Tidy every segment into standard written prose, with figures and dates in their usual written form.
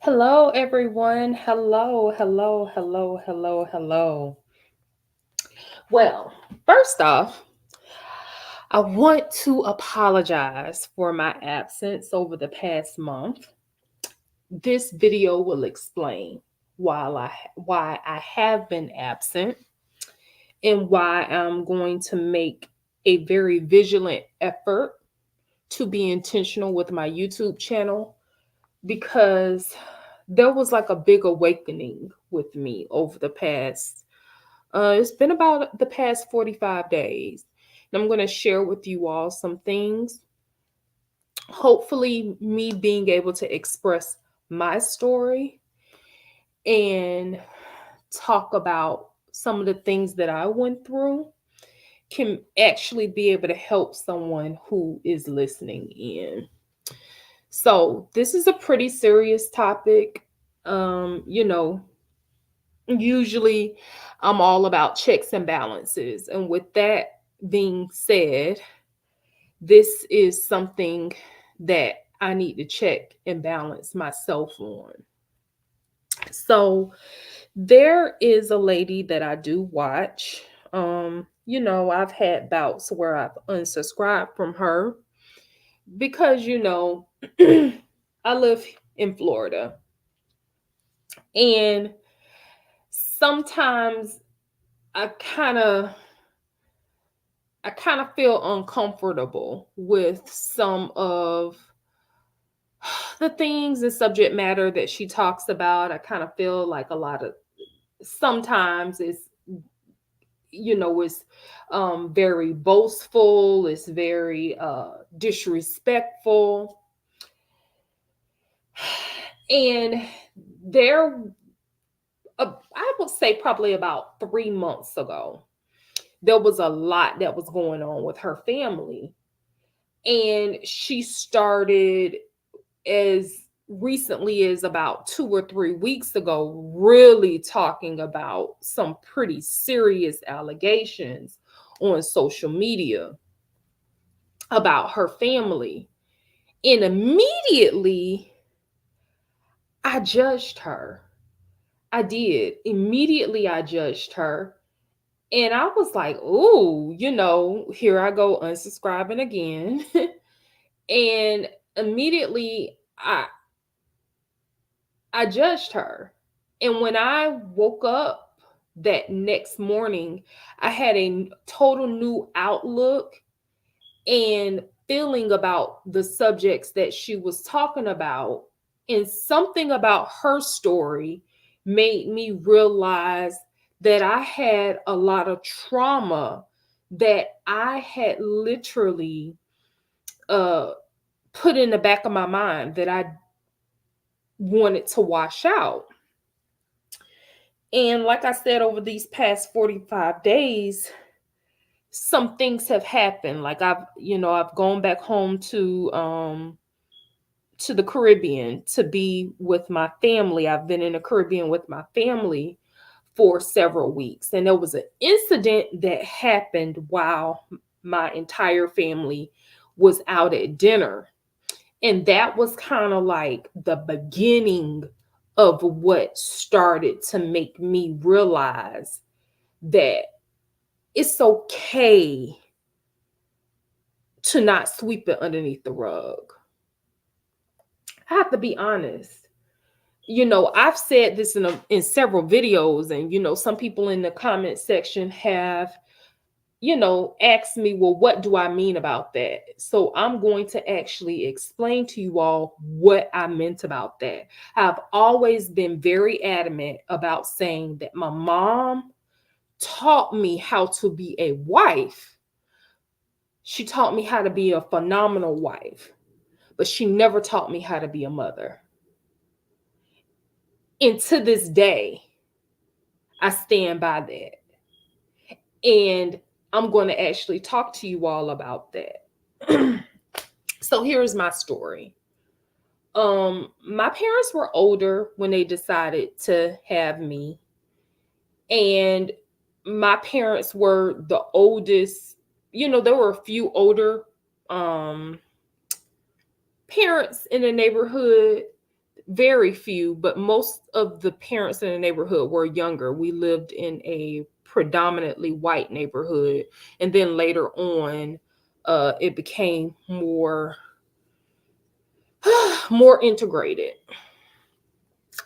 Hello, everyone. Hello. Well, first off, I want to apologize for my absence over the past month. This video will explain why I have been absent and why I'm going to make a very vigilant effort to be intentional with my YouTube channel because there was like a big awakening with me over the past it's been about the past 45 days. And I'm going to share with you all some things. Hopefully, me being able to express my story and talk about some of the things that I went through can actually be able to help someone who is listening in. So, this is a pretty serious topic. You know, usually I'm all about checks and balances. And with that being said, this is something that I need to check and balance myself on. So there is a lady that I do watch. I've had bouts where I've unsubscribed from her because, I live in Florida. And sometimes I kind of I kind of feel uncomfortable with some of the things and subject matter that she talks about. I kind of feel like a lot of sometimes it's very boastful, it's very disrespectful. And there I would say probably about 3 months ago, there was a lot that was going on with her family. And she started as recently as about 2 or 3 weeks ago, really talking about some pretty serious allegations on social media about her family. And immediately, I judged her. I did. Immediately, I judged her. And I was like, oh, here I go unsubscribing again. And immediately, I judged her. And when I woke up that next morning, I had a total new outlook and feeling about the subjects that she was talking about. And something about her story made me realize that I had a lot of trauma that I had literally uh, put in the back of my mind that I wanted to wash out. And like I said, over these past 45 days, some things have happened. Like I've gone back home to the Caribbean to be with my family. I've been in the Caribbean with my family for several weeks. And there was an incident that happened while my entire family was out at dinner. And that was kind of like the beginning of what started to make me realize that it's okay to not sweep it underneath the rug. I have to be honest. I've said this in several videos, and some people in the comment section have asked me, well, what do I mean about that? So I'm going to actually explain to you all what I meant about that. I've always been very adamant about saying that my mom taught me how to be a wife. She taught me how to be a phenomenal wife, but she never taught me how to be a mother. And to this day, I stand by that. And I'm going to actually talk to you all about that. So here's my story. My parents were older when they decided to have me. And my parents were the oldest. There were a few older parents in the neighborhood, very few, but most of the parents in the neighborhood were younger. We lived in a predominantly white neighborhood, and then later on, it became more more integrated.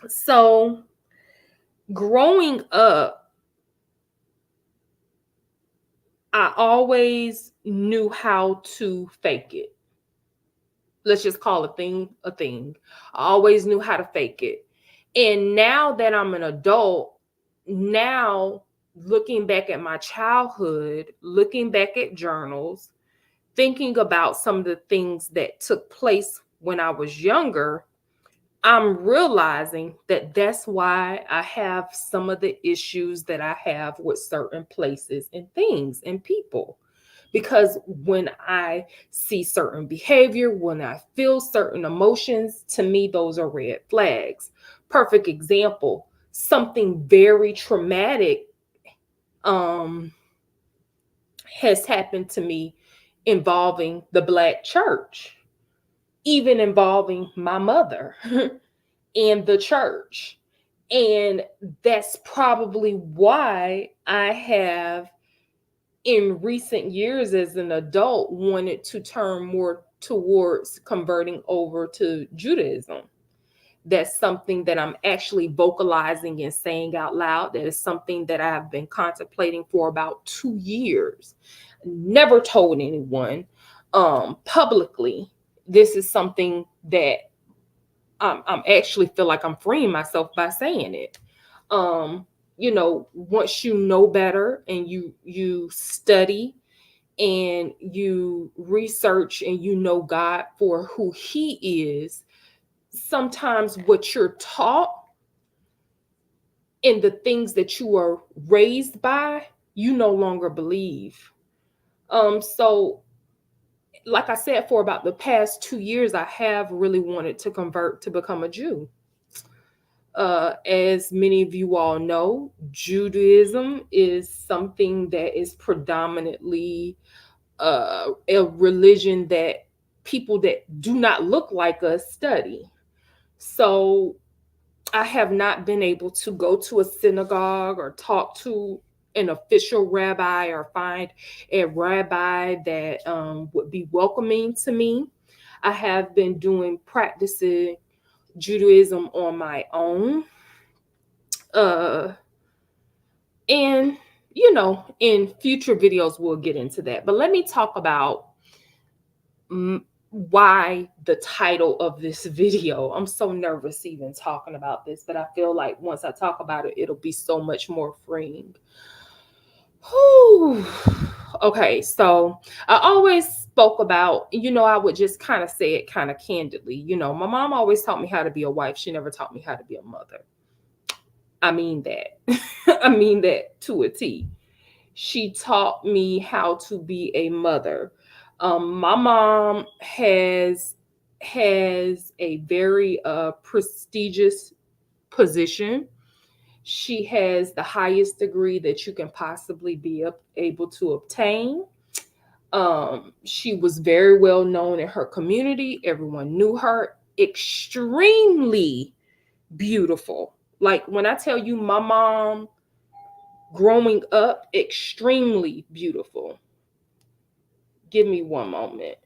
So, growing up, I always knew how to fake it. Let's just call a thing a thing. I always knew how to fake it. And now that I'm an adult, now looking back at my childhood, looking back at journals, thinking about some of the things that took place when I was younger, I'm realizing that that's why I have some of the issues that I have with certain places and things and people. Because when I see certain behavior, when I feel certain emotions, to me, those are red flags. Perfect example, something very traumatic um, has happened to me involving the Black church, even involving my mother and the church. And that's probably why I have, in recent years as an adult, wanted to turn more towards converting over to Judaism. That's something that I'm actually vocalizing and saying out loud. That is something that I have been contemplating for about 2 years. Never told anyone publicly. This is something that I'm actually feel like I'm freeing myself by saying it. Um, once you know better and you study and you research and you know God for who He is, sometimes what you're taught and the things that you are raised by, you no longer believe. So like I said, for about the past 2 years, I have really wanted to convert to become a Jew. As many of you all know, Judaism is something that is predominantly a religion that people that do not look like us study. So I have not been able to go to a synagogue or talk to an official rabbi or find a rabbi that would be welcoming to me. I have been doing practicing Judaism on my own. Uh, and, in future videos, we'll get into that. But let me talk about why the title of this video. I'm so nervous even talking about this, but I feel like once I talk about it, it'll be so much more freeing. Whew. Okay, so I always spoke about, I would just kind of say it kind of candidly. My mom always taught me how to be a wife. She never taught me how to be a mother. I mean that. I mean that to a T. She taught me how to be a mother. My mom has a very prestigious position. She has the highest degree that you can possibly be able to obtain. She was very well known in her community. Everyone knew her. Extremely beautiful. Like when I tell you my mom growing up, extremely beautiful. Give me one moment.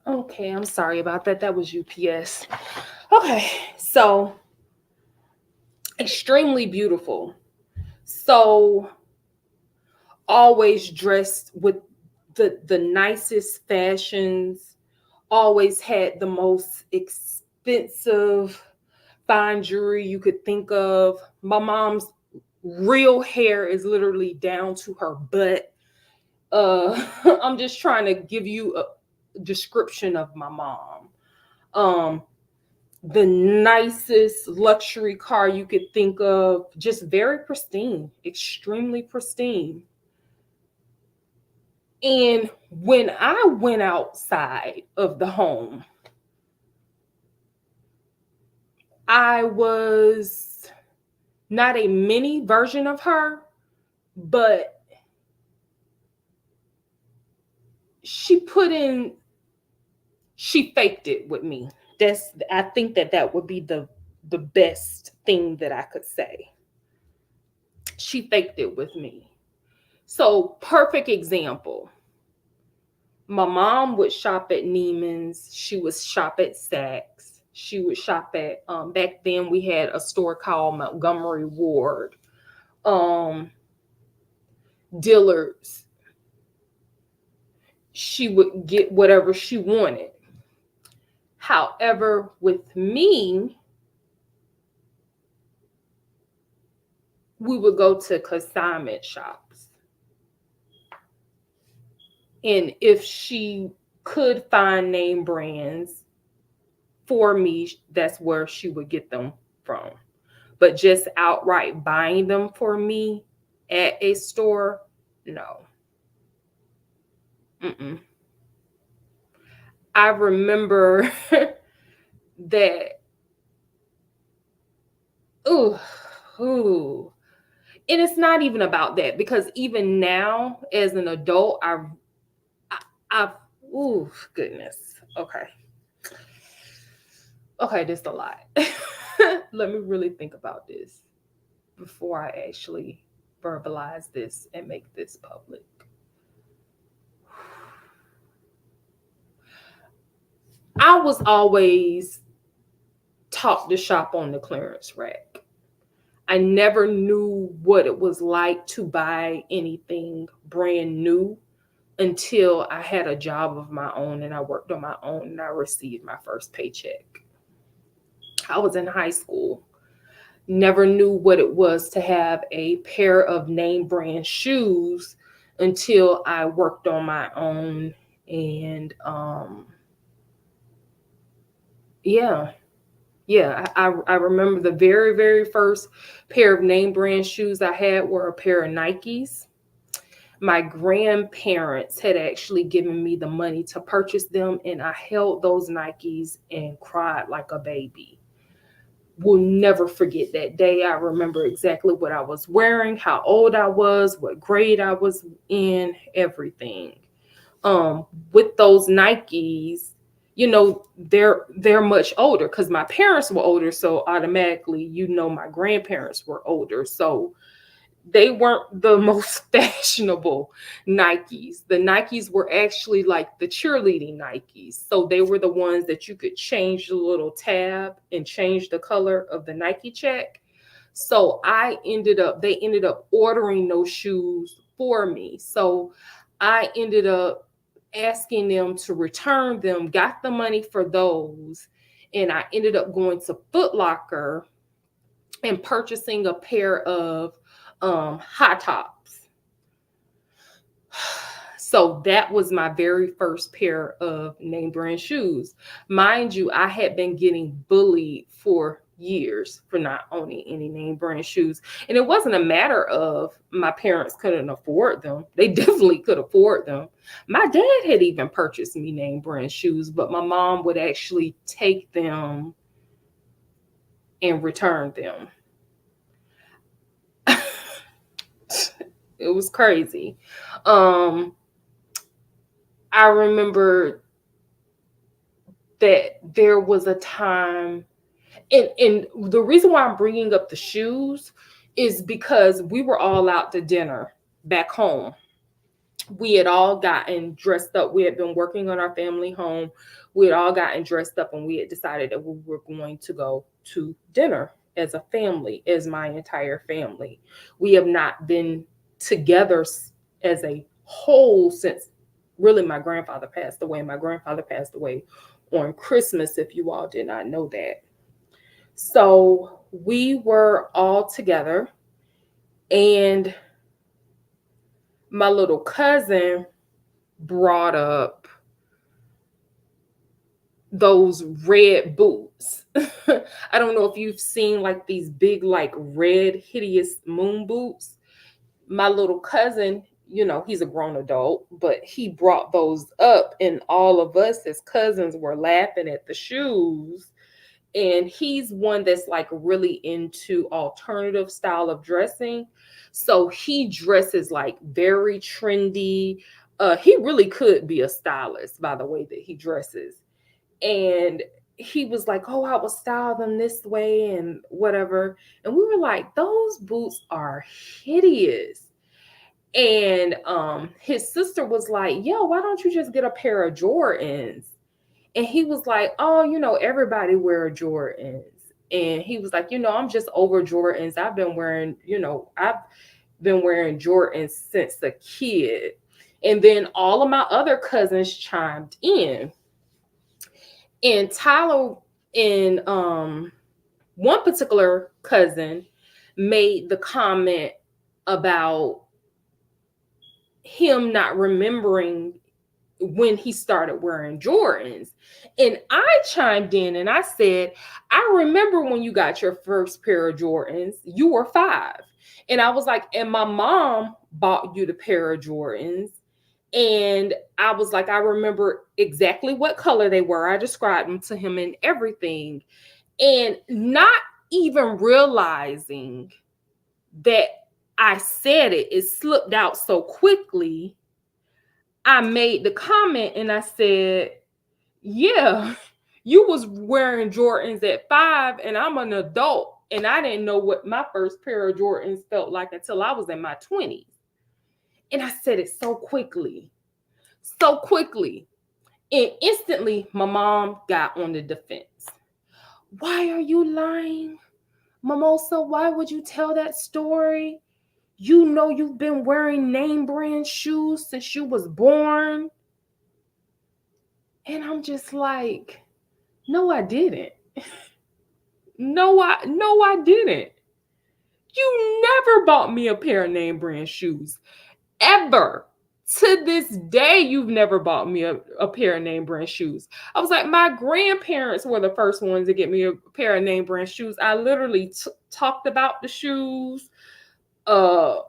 Okay, I'm sorry about that. That was UPS. Okay, so extremely beautiful. So always dressed with the nicest fashions, always had the most expensive fine jewelry you could think of. My mom's real hair is literally down to her butt. I'm just trying to give you a description of my mom. Um, the nicest luxury car you could think of, just very pristine, extremely pristine. And when I went outside of the home, I was not a mini version of her, but she put in, she faked it with me. I think that would be the best thing that I could say. She faked it with me. So, perfect example. My mom would shop at Neiman's. She would shop at Saks. She would shop at back then we had a store called Montgomery Ward. Um Dillard's. She would get whatever she wanted. However, with me, we would go to consignment shops. And if she could find name brands for me, that's where she would get them from. But just outright buying them for me at a store, no. Mm-mm. I remember that, ooh, ooh. And it's not even about that because even now, as an adult, I, ooh, goodness. Okay. Okay, this is a lot. Let me really think about this before I actually verbalize this and make this public. I was always taught to shop on the clearance rack. I never knew what it was like to buy anything brand new until I had a job of my own and I worked on my own and I received my first paycheck. I was in high school. Never knew what it was to have a pair of name brand shoes until I worked on my own. And yeah, yeah, I remember the very, very first pair of name brand shoes I had were a pair of Nikes. My grandparents had actually given me the money to purchase them, and I held those Nikes and cried like a baby. Will never forget that day. I remember exactly what I was wearing, how old I was, what grade I was in, everything. With those Nikes, they're much older because my parents were older, so automatically, my grandparents were older. So they weren't the most fashionable Nikes. The Nikes were actually like the cheerleading Nikes. So they were the ones that you could change the little tab and change the color of the Nike check. So they ended up ordering those shoes for me. So I ended up asking them to return them, got the money for those, and I ended up going to Foot Locker and purchasing a pair of high tops. So that was my very first pair of name brand shoes. Mind you, I had been getting bullied for years for not owning any name brand shoes. And it wasn't a matter of my parents couldn't afford them. They definitely could afford them. My dad had even purchased me name brand shoes, but my mom would actually take them and return them. It was crazy. Um, I remember that there was a time, and the reason why I'm bringing up the shoes is because we were all out to dinner back home. we had all gotten dressed up. We had been working on our family home. We had all gotten dressed up, and we had decided that we were going to go to dinner as a family, as my entire family. We have not been together as a whole since really my grandfather passed away. My grandfather passed away on Christmas, if you all did not know that. So we were all together, and my little cousin brought up those red boots. I don't know if you've seen like these big, like red, hideous moon boots. My little cousin, he's a grown adult, but he brought those up, and all of us as cousins were laughing at the shoes. And he's one that's like really into alternative style of dressing. So he dresses like very trendy. He really could be a stylist by the way that he dresses. And he was like, "Oh, I will style them this way and whatever." And we were like, "Those boots are hideous." And his sister was like, "Yo, why don't you just get a pair of Jordans?" And he was like, "Oh, everybody wear Jordans." And he was like, "I'm just over Jordans. I've been wearing Jordans since a kid." And then all of my other cousins chimed in. And Tyler and one particular cousin made the comment about him not remembering when he started wearing Jordans. And I chimed in and I said, "I remember when you got your first pair of Jordans, you were 5." And I was like, "And my mom bought you the pair of Jordans." And I was like, "I remember exactly what color they were. I described them to him and everything." And not even realizing that I said it, it slipped out so quickly. I made the comment and I said, "Yeah, you was wearing Jordans at 5 and I'm an adult and I didn't know what my first pair of Jordans felt like until I was in my 20s." And I said it so quickly, so quickly. And instantly my mom got on the defense. "Why are you lying, Mimosa? Why would you tell that story? You know you've been wearing name brand shoes since you was born." And I'm just like, "No, I didn't. No, I didn't. You never bought me a pair of name brand shoes. Ever. To this day, you've never bought me a pair of name brand shoes." I was like, "My grandparents were the first ones to get me a pair of name brand shoes. I literally talked about the shoes, uh,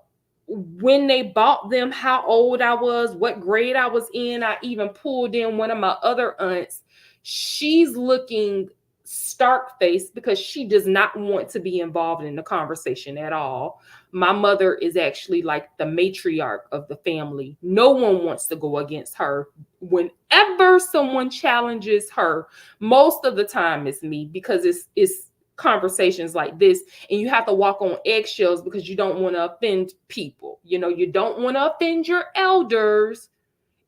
when they bought them, how old I was, what grade I was in. I even pulled in one of my other aunts. She's looking stark faced because she does not want to be involved in the conversation at all. My mother is actually like the matriarch of the family. No one wants to go against her. Whenever someone challenges her, most of the time it's me, because it's conversations like this, and you have to walk on eggshells because you don't want to offend people. You don't want to offend your elders,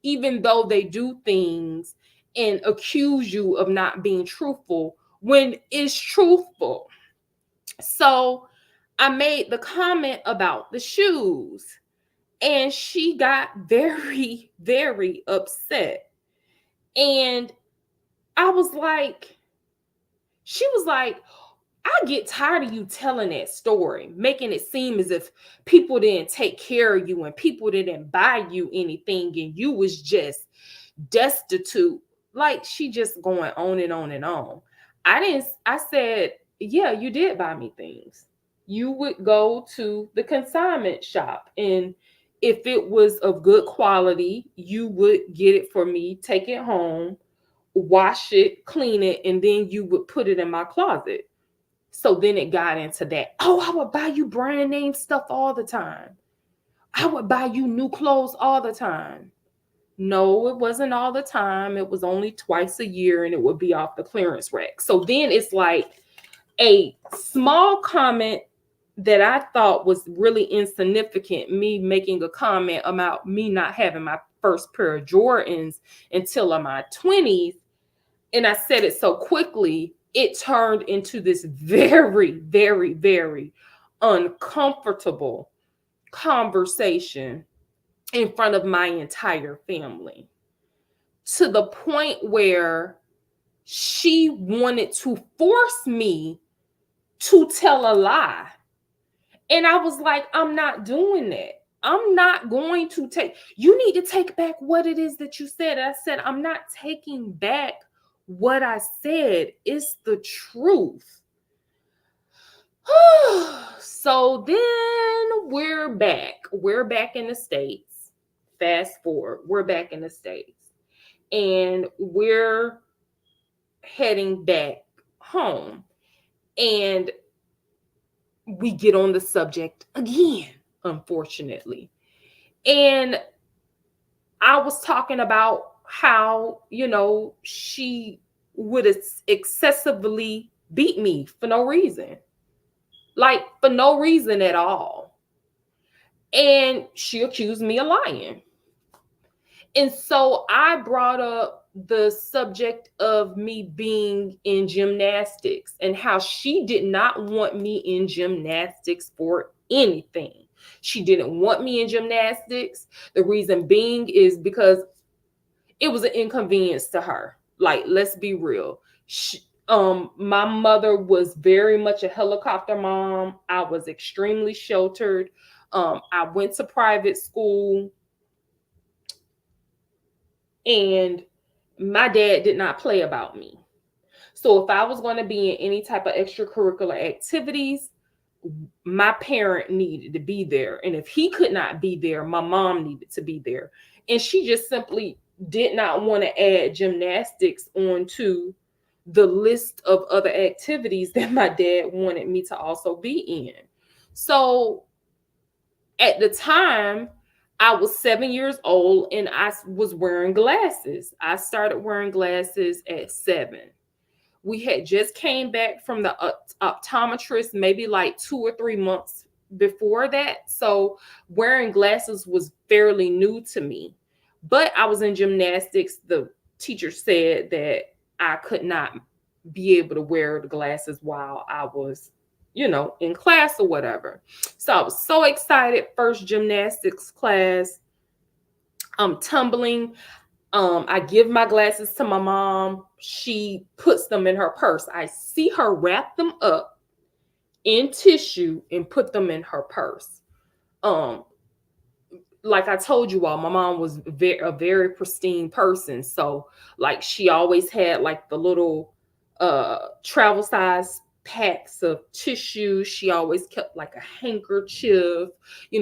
even though they do things and accuse you of not being truthful when it's truthful. So I made the comment about the shoes, and she got very, very upset. And I was like, she was like, "I get tired of you telling that story, making it seem as if people didn't take care of you and people didn't buy you anything and you was just destitute." Like, she just going on and on and on. I said, "Yeah, you did buy me things. You would go to the consignment shop, and if it was of good quality, you would get it for me, take it home, wash it, clean it, and then you would put it in my closet." So then it got into that. "Oh, I would buy you brand name stuff all the time. I would buy you new clothes all the time." No, it wasn't all the time. It was only twice a year and it would be off the clearance rack. So then it's like a small comment that I thought was really insignificant, me making a comment about me not having my first pair of Jordans until in my 20s, and I said it so quickly, it turned into this very, very, very uncomfortable conversation in front of my entire family, to the point where she wanted to force me to tell a lie. And I was like, I'm not doing that. I'm not going to take, you need to take back what it is that you said. I said, I'm not taking back what I said. It's the truth. So then we're back. We're back in the States. Fast forward, we're back in the States. And we're heading back home. And we get on the subject again, unfortunately. And I was talking about how, she would excessively beat me for no reason, like for no reason at all. And she accused me of lying. And so I brought up the subject of me being in gymnastics and how she did not want me in gymnastics for anything. She didn't want me in gymnastics. The reason being is because it was an inconvenience to her. Like, let's be real. My mother was very much a helicopter mom. I was extremely sheltered. I went to private school. And my dad did not play about me. So if I was going to be in any type of extracurricular activities, my parent needed to be there. And if he could not be there, my mom needed to be there. And she just simply did not want to add gymnastics onto the list of other activities that my dad wanted me to also be in. So at the time, I was 7 years old and I was wearing glasses. I started wearing glasses at 7. We had just came back from the optometrist maybe like 2 or 3 months before that. So wearing glasses was fairly new to me. But I was in gymnastics. The teacher said that I could not be able to wear the glasses while I was in class or whatever. So I was so excited. First gymnastics class, I'm tumbling. I give my glasses to my mom. She puts them in her purse. I see her wrap them up in tissue and put them in her purse. Like I told you all, my mom was a very pristine person. So like she always had like the little travel size packs of tissue. She always kept like a handkerchief,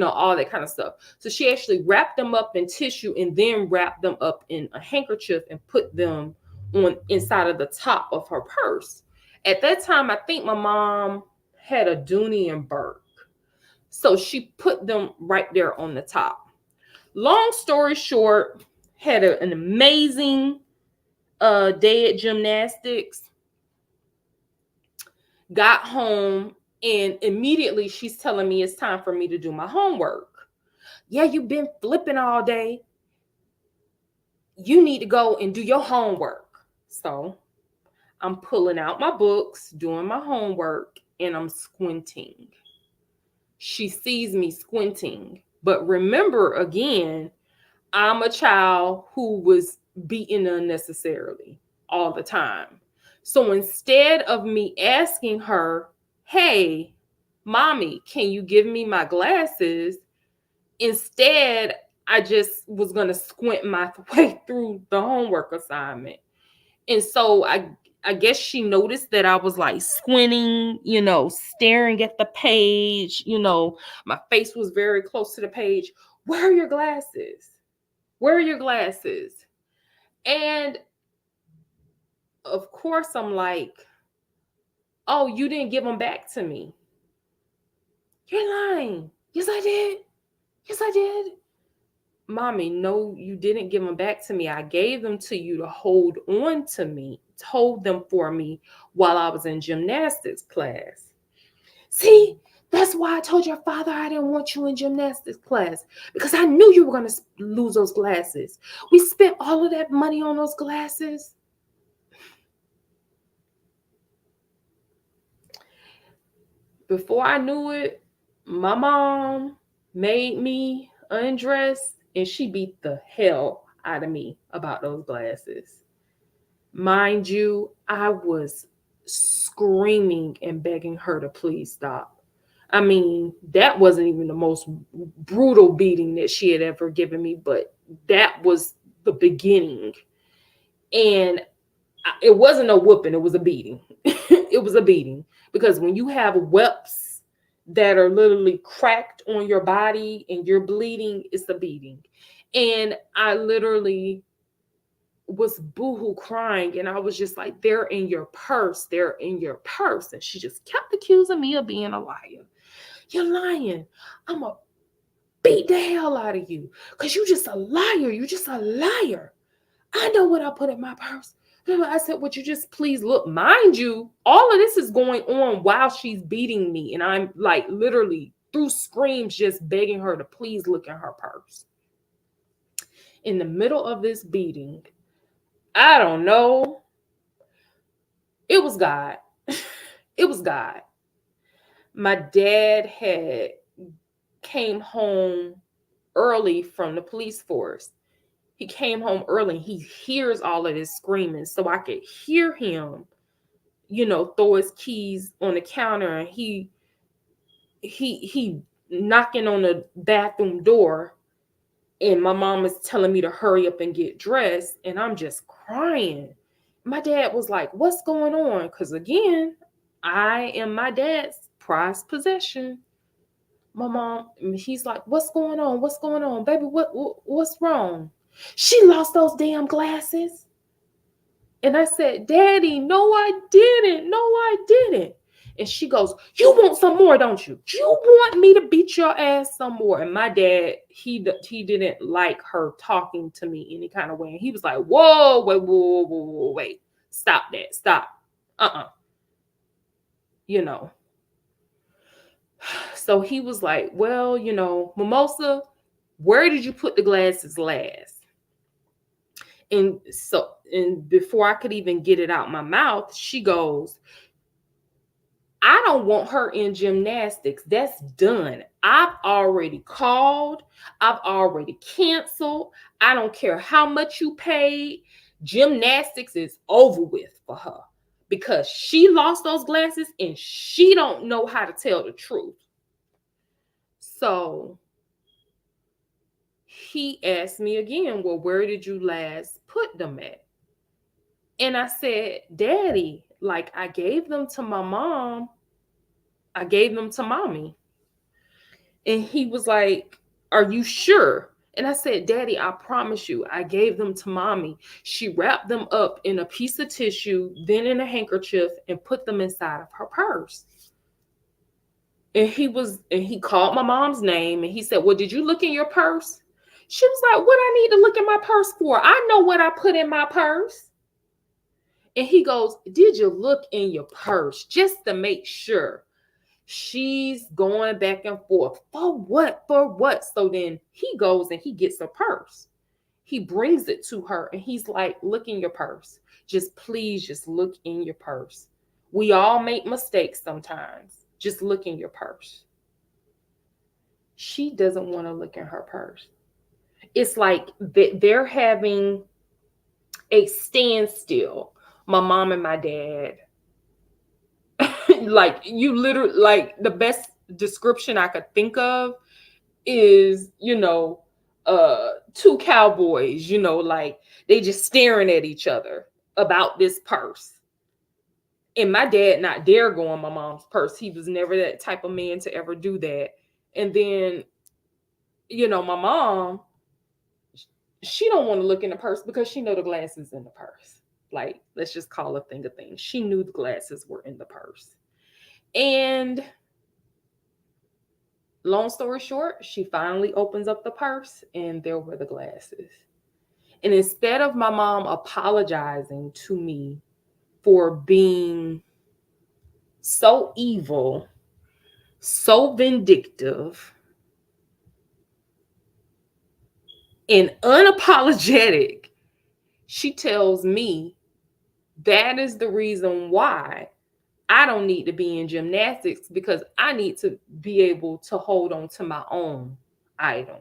all that kind of stuff. So she actually wrapped them up in tissue and then wrapped them up in a handkerchief and put them on inside of the top of her purse. At that time, I think my mom had a Dooney and Burke. So she put them right there on the top. Long story short, had an amazing day at gymnastics. Got home and immediately she's telling me it's time for me to do my homework. Yeah, you've been flipping all day. You need to go and do your homework. So I'm pulling out my books, doing my homework, and I'm squinting. She sees me squinting. But remember, again, I'm a child who was beaten unnecessarily all the time. So instead of me asking her, hey, mommy, can you give me my glasses? Instead, I just was going to squint my way through the homework assignment. And so I guess she noticed that I was like squinting, staring at the page, my face was very close to the page. Where are your glasses? Where are your glasses? And of course, I'm like, oh, you didn't give them back to me. You're lying. Yes, I did. Yes, I did. Mommy, no, you didn't give them back to me. I gave them to you to hold on to me, hold them for me while I was in gymnastics class. See, That's why I told your father I didn't want you in gymnastics class, because I knew you were going to lose those glasses. We spent all of that money on those glasses. Before I knew it, my mom made me undress and she beat the hell out of me about those glasses. Mind you, I was screaming and begging her to please stop. I mean, that wasn't even the most brutal beating that she had ever given me, but that was the beginning. And it wasn't a whooping, it was a beating. It was a beating, because when you have whelps that are literally cracked on your body and you're bleeding, it's a beating. And I literally was boohoo crying, and I was just like, they're in your purse, they're in your purse. And she just kept accusing me of being a liar. You're lying. I'm gonna beat the hell out of you because you just a liar. You just a liar. I know what I put in my purse. I said, would you just please look? Mind you, all of this is going on while she's beating me. And I'm like literally through screams, just begging her to please look in her purse. In the middle of this beating, I don't know. It was God. It was God. My dad had came home early from the police force. He came home early and he hears all of this screaming. So I could hear him, throw his keys on the counter, and he knocking on the bathroom door, and my mom is telling me to hurry up and get dressed, and I'm just crying. My dad was like, what's going on? Because again, I am my dad's prized possession. My mom, he's like, what's going on? What's going on? Baby, what's wrong? She lost those damn glasses. And I said, Daddy, no, I didn't. No, I didn't. And she goes, you want some more, don't you? You want me to beat your ass some more? And my dad, he didn't like her talking to me any kind of way. And he was like, whoa, wait. Stop that. Stop. Uh-uh. You know. So he was like, well, Mimosa, where did you put the glasses last? And before I could even get it out my mouth, she goes, I don't want her in gymnastics. That's done. I've already called. I've already canceled. I don't care how much you paid. Gymnastics is over with for her because she lost those glasses and she don't know how to tell the truth. So he asked me again, well, where did you last put them at? And I said, Daddy, like I gave them to my mom. I gave them to mommy. And he was like, are you sure? And I said, Daddy, I promise you, I gave them to mommy. She wrapped them up in a piece of tissue, then in a handkerchief, and put them inside of her purse. And he called my mom's name and he said, well, did you look in your purse? She was like, what I need to look in my purse for? I know what I put in my purse. And he goes, did you look in your purse just to make sure? She's going back and forth. For what? For what? So then he goes and he gets a purse. He brings it to her and he's like, look in your purse. Please look in your purse. We all make mistakes sometimes. Just look in your purse. She doesn't want to look in her purse. It's like they're having a standstill. My mom and my dad. Like you literally, like the best description I could think of is, two cowboys, like they just staring at each other about this purse. And my dad not dare go on my mom's purse. He was never that type of man to ever do that. And then, my mom, she don't want to look in the purse because she know the glasses in the purse. Like, let's just call a thing a thing. She knew the glasses were in the purse. And long story short, she finally opens up the purse and there were the glasses. And instead of my mom apologizing to me for being so evil, so vindictive and unapologetic. She tells me that is the reason why I don't need to be in gymnastics, because I need to be able to hold on to my own items.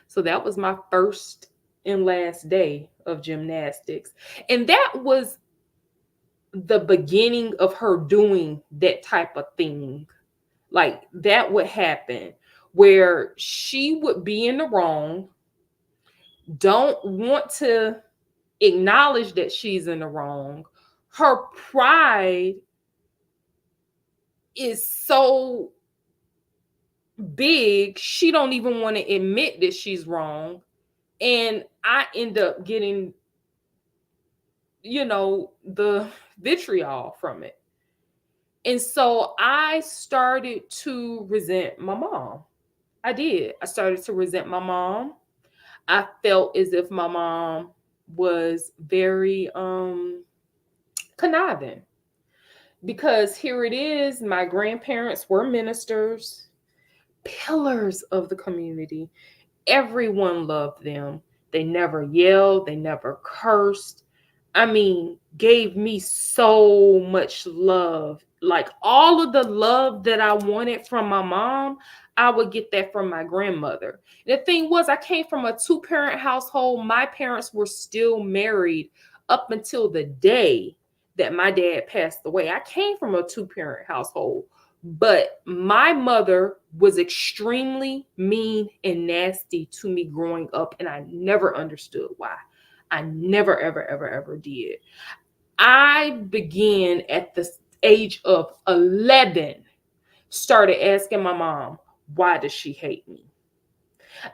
So that was my first and last day of gymnastics. And that was the beginning of her doing that type of thing. Like that would happen where she would be in the wrong, don't want to acknowledge that she's in the wrong. Her pride is so big, she don't even want to admit that she's wrong. And I end up getting, the vitriol from it. And so I started to resent my mom. I did. I started to resent my mom. I felt as if my mom was very conniving, because here it is, my grandparents were ministers, pillars of the community. Everyone loved them. They never yelled, they never cursed. I mean, gave me so much love. Like all of the love that I wanted from my mom, I would get that from my grandmother. The thing was, I came from a two-parent household. My parents were still married up until the day that my dad passed away. I came from a two-parent household. But my mother was extremely mean and nasty to me growing up, and I never understood why. I never, ever, ever, ever did. I began at the age of 11, started asking my mom, why does she hate me?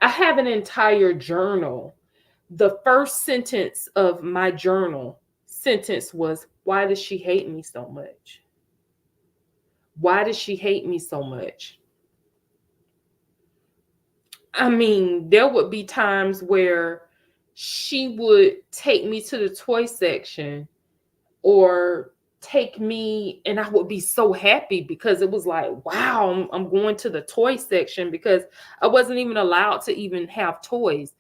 I have an entire journal. The first sentence of my journal sentence was, why does she hate me so much? Why does she hate me so much? I mean, there would be times where she would take me to the toy section or take me, and I would be so happy because it was like, wow, I'm going to the toy section, because I wasn't even allowed to even have toys.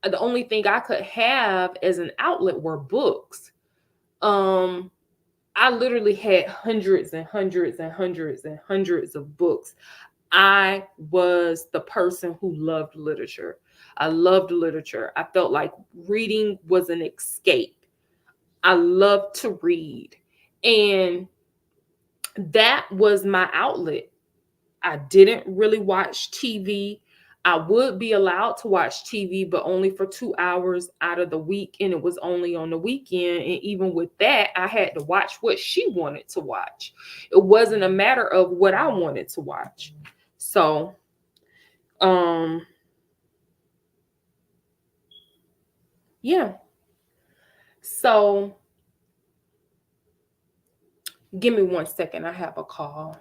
The only thing I could have as an outlet were books. Um, I literally had hundreds and hundreds and hundreds and hundreds of books. I was the person who loved literature. I loved literature. I felt like reading was an escape. I loved to read. And that was my outlet. I didn't really watch TV. I would be allowed to watch TV, but only for 2 hours out of the week. And it was only on the weekend. And even with that, I had to watch what she wanted to watch. It wasn't a matter of what I wanted to watch. So, um, yeah. So give me 1 second. I have a call.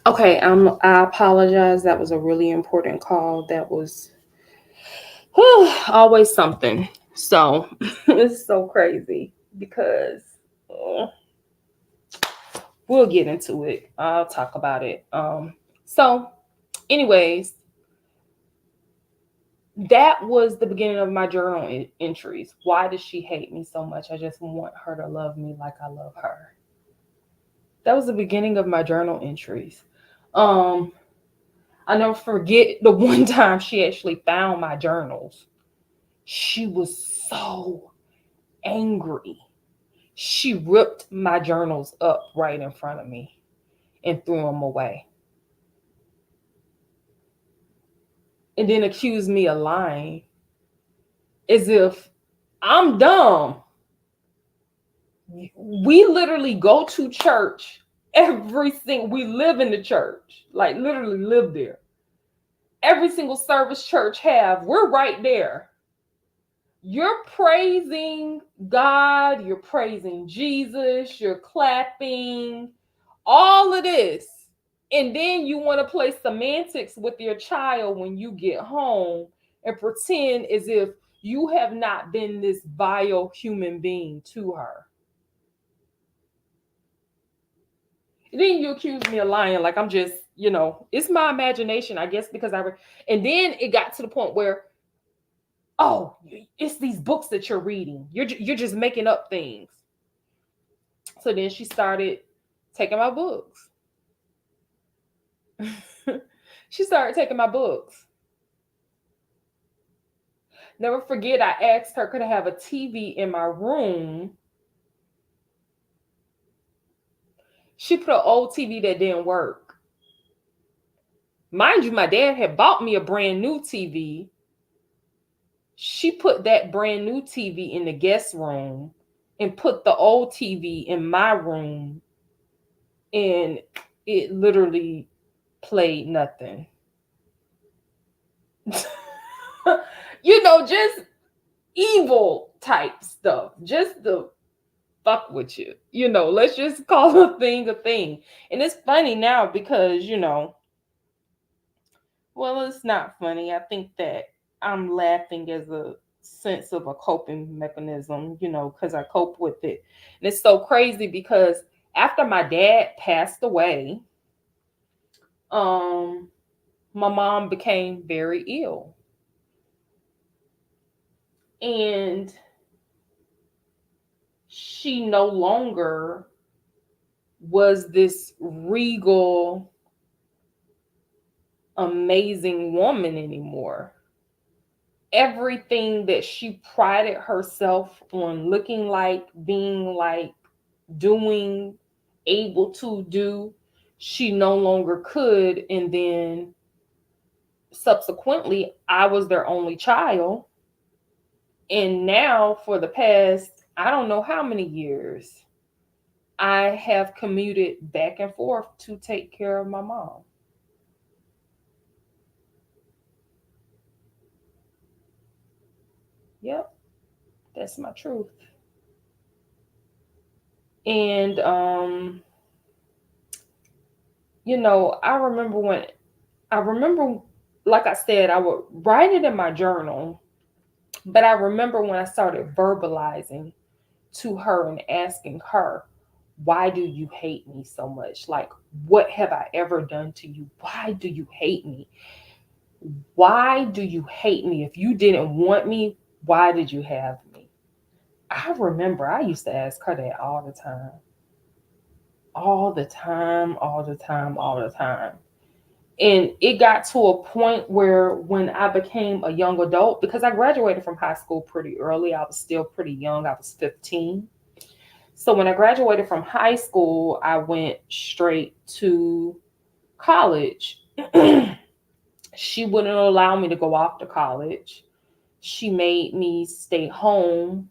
Okay, I apologize. That was a really important call. That was always something. So it's so crazy because uh, we'll get into it. I'll talk about it. So, anyways, that was the beginning of my journal entries. Why does she hate me so much? I just want her to love me like I love her. That was the beginning of my journal entries. Um, I never forget the one time she actually found my journals. She was so angry. She ripped my journals up right in front of me and threw them away. And then accused me of lying as if I'm dumb. We literally go to church every single, we live in the church, like literally live there. Every single service church have, we're right there. You're praising God, you're praising Jesus, you're clapping, all of this. And then you want to play semantics with your child when you get home and pretend as if you have not been this vile human being to her. And then you accuse me of lying, like I'm just, it's my imagination, I guess, because and then it got to the point where, oh, it's these books that you're reading. You're just making up things. So then she started taking my books. She started taking my books. Never forget, I asked her, could I have a TV in my room? She put an old TV that didn't work. Mind you, my dad had bought me a brand new TV. She put that brand new TV in the guest room and put the old TV in my room, and it literally played nothing. Just evil type stuff, just the fuck with you. Let's just call a thing a thing. And it's funny now because, well, it's not funny. I think that I'm laughing as a sense of a coping mechanism, because I cope with it. And it's so crazy because after my dad passed away, um, my mom became very ill. And she no longer was this regal, amazing woman anymore. Everything that she prided herself on looking like, being like, doing, able to do, she no longer could. And then subsequently, I was their only child. And now, for the past, I don't know how many years, I have commuted back and forth to take care of my mom. Yep, that's my truth. And I remember, like I said, I would write it in my journal, but I remember when I started verbalizing to her and asking her, why do you hate me so much? Like, what have I ever done to you? Why do you hate me? Why do you hate me? If you didn't want me, why did you have me? I remember I used to ask her that all the time. All the time, all the time, all the time. And it got to a point where when I became a young adult, because I graduated from high school pretty early, I was still pretty young. I was 15. So when I graduated from high school, I went straight to college. She wouldn't allow me to go off to college. She made me stay home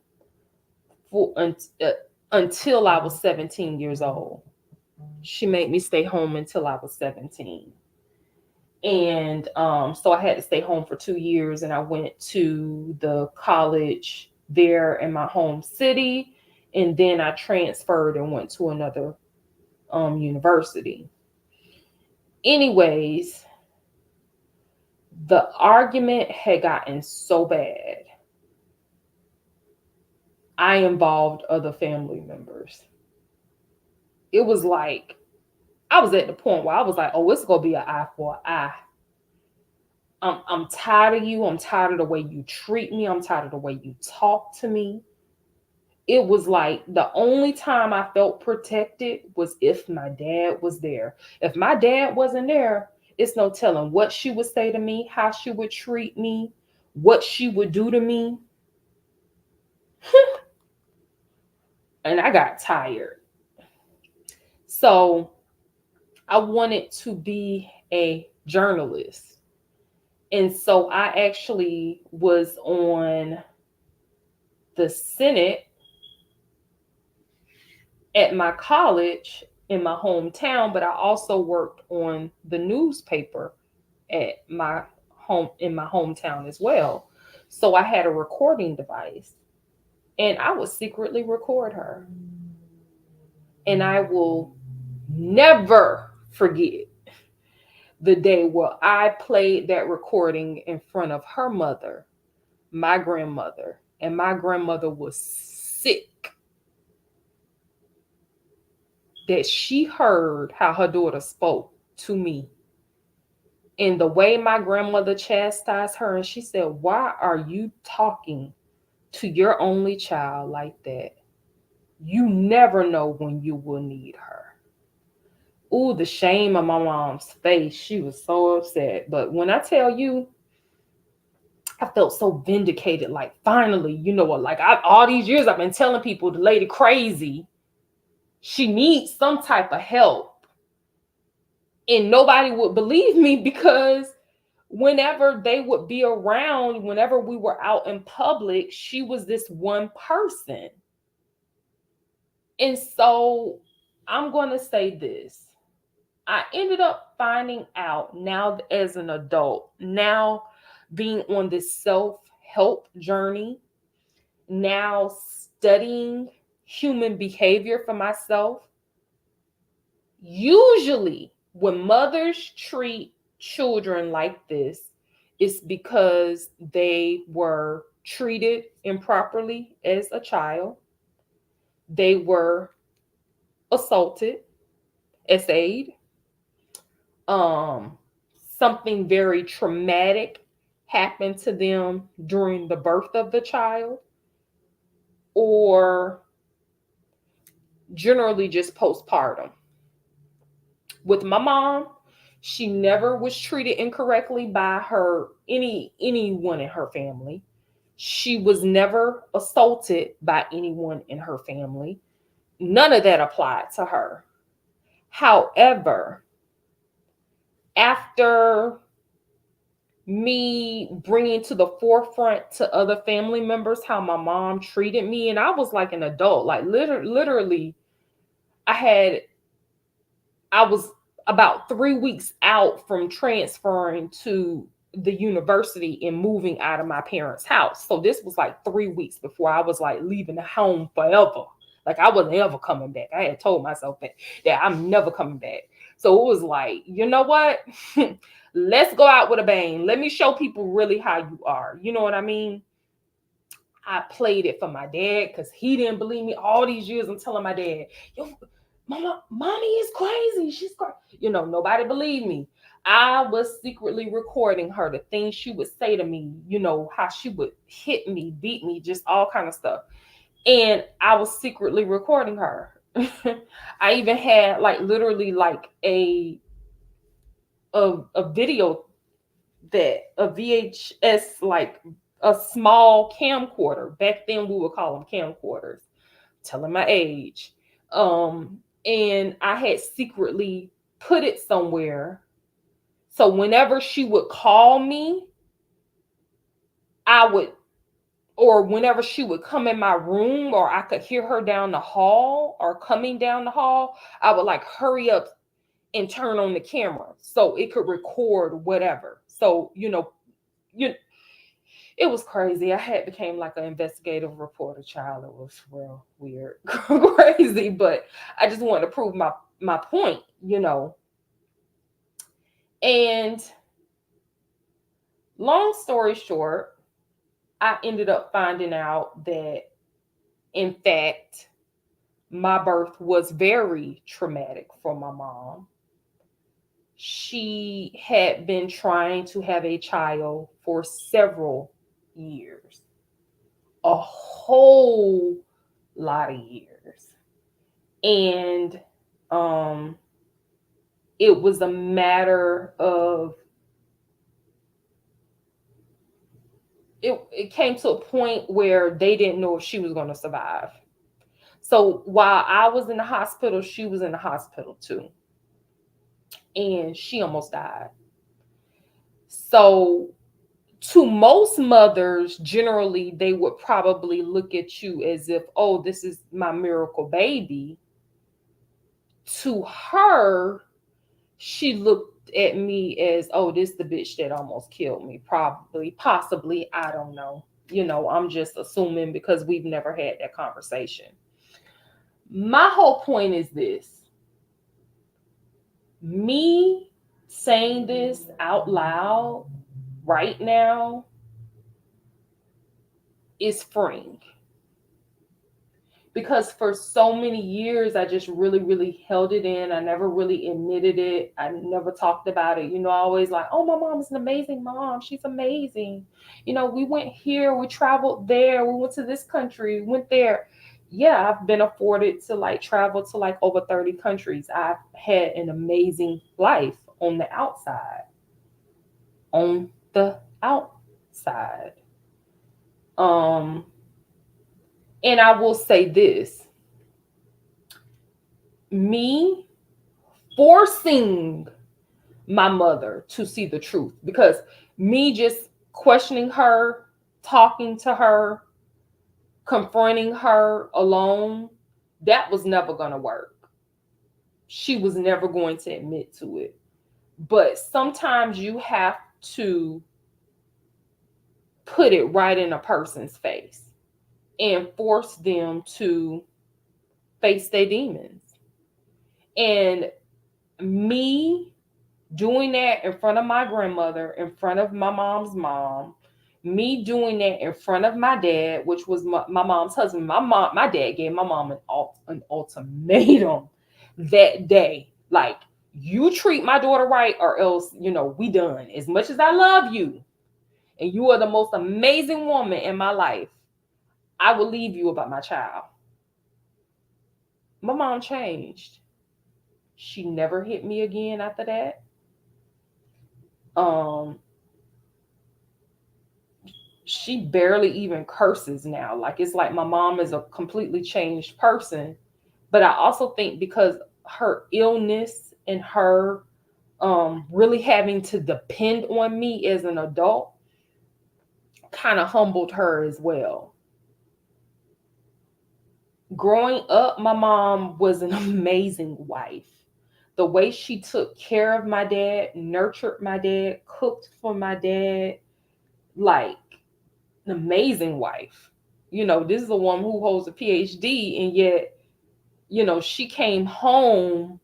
for, until I was 17 years old. She made me stay home until I was 17. And so I had to stay home for 2 years, and I went to the college there in my home city. And then I transferred and went to another university. Anyways, the argument had gotten so bad, I involved other family members. It was like, I was at the point where I was like, oh, it's going to be an eye for an eye. I'm tired of you. I'm tired of the way you treat me. I'm tired of the way you talk to me. It was like the only time I felt protected was if my dad was there. If my dad wasn't there, it's no telling what she would say to me, how she would treat me, what she would do to me. And I got tired. So I wanted to be a journalist. And so I actually was on the Senate at my college in my hometown, but I also worked on the newspaper at my home in my hometown as well. So I had a recording device and I would secretly record her. And I will never forget the day where I played that recording in front of her mother, my grandmother, and my grandmother was sick that she heard how her daughter spoke to me. And the way my grandmother chastised her, and she said, why are you talking to your only child like that? You never know when you will need her. Ooh, the shame on my mom's face. She was so upset. But when I tell you, I felt so vindicated. Like, finally, you know what? Like, all these years I've been telling people the lady crazy. She needs some type of help. And nobody would believe me because whenever they would be around, whenever we were out in public, she was this one person. And so I'm going to say this. I ended up finding out now as an adult, now being on this self-help journey, now studying human behavior for myself. Usually, when mothers treat children like this, it's because they were treated improperly as a child. They were assaulted, SA'd. Um, Something very traumatic happened to them during the birth of the child, or generally just postpartum. With my mom, she never was treated incorrectly by anyone in her family. She was never assaulted by anyone in her family. None of that applied to her. However, after me bringing to the forefront to other family members how my mom treated me, and I was like an adult, like literally, I was about 3 weeks out from transferring to the university and moving out of my parents' house. So this was like 3 weeks before I was like leaving the home forever. Like I wasn't ever coming back. I had told myself that I'm never coming back. So it was like, you know what? Let's go out with a bang. Let me show people really how you are. You know what I mean? I played it for my dad because he didn't believe me all these years. I'm telling my dad, yo, mommy is crazy. She's crazy. You know, nobody believed me. I was secretly recording her, the things she would say to me, you know, how she would hit me, beat me, just all kind of stuff. And I was secretly recording her. I even had like literally like a video, that a VHS, like a small camcorder. Back then we would call them camcorders. Telling my age. And I had secretly put it somewhere. So whenever she would call me, I would, or whenever she would come in my room, or I could hear her down the hall or coming down the hall, I would like hurry up and turn on the camera so it could record whatever. So, you it was crazy. I had became like an investigative reporter child. It was real weird, crazy, but I just wanted to prove my point, And long story short, I ended up finding out that, in fact, my birth was very traumatic for my mom. She had been trying to have a child for several years, a whole lot of years. And um, it was a matter of, it came to a point where they didn't know if she was going to survive. So while I was in the hospital, she was in the hospital too. And she almost died. So to most mothers, generally, they would probably look at you as if, oh, this is my miracle baby. To her, she looked at me as, oh, this the bitch that almost killed me. Probably, possibly, I don't know. I'm just assuming because we've never had that conversation. My whole point is this: me saying this out loud right now is freeing, because for so many years I just really, really held it in. I never really admitted it. I never talked about it. I always like, oh, my mom is an amazing mom. She's amazing. We went here, we traveled there, we went to this country, we went there. Yeah, I've been afforded to like travel to like over 30 countries. I've had an amazing life on the outside. On the outside. Um, and I will say this: me forcing my mother to see the truth, because me just questioning her, talking to her, confronting her alone, that was never going to work. She was never going to admit to it. But sometimes you have to put it right in a person's face and force them to face their demons. And me doing that in front of my grandmother, in front of my mom's mom, me doing that in front of my dad, which was my mom's husband. My dad gave my mom an ultimatum that day. Like, you treat my daughter right, or else, we done. As much as I love you, and you are the most amazing woman in my life, I will leave you about my child. My mom changed. She never hit me again after that. Um, she barely even curses now. Like, it's like my mom is a completely changed person. But I also think because her illness and her really having to depend on me as an adult kind of humbled her as well. Growing up, my mom was an amazing wife. The way she took care of my dad, nurtured my dad, cooked for my dad, like, an amazing wife. This is a woman who holds a PhD, and yet, she came home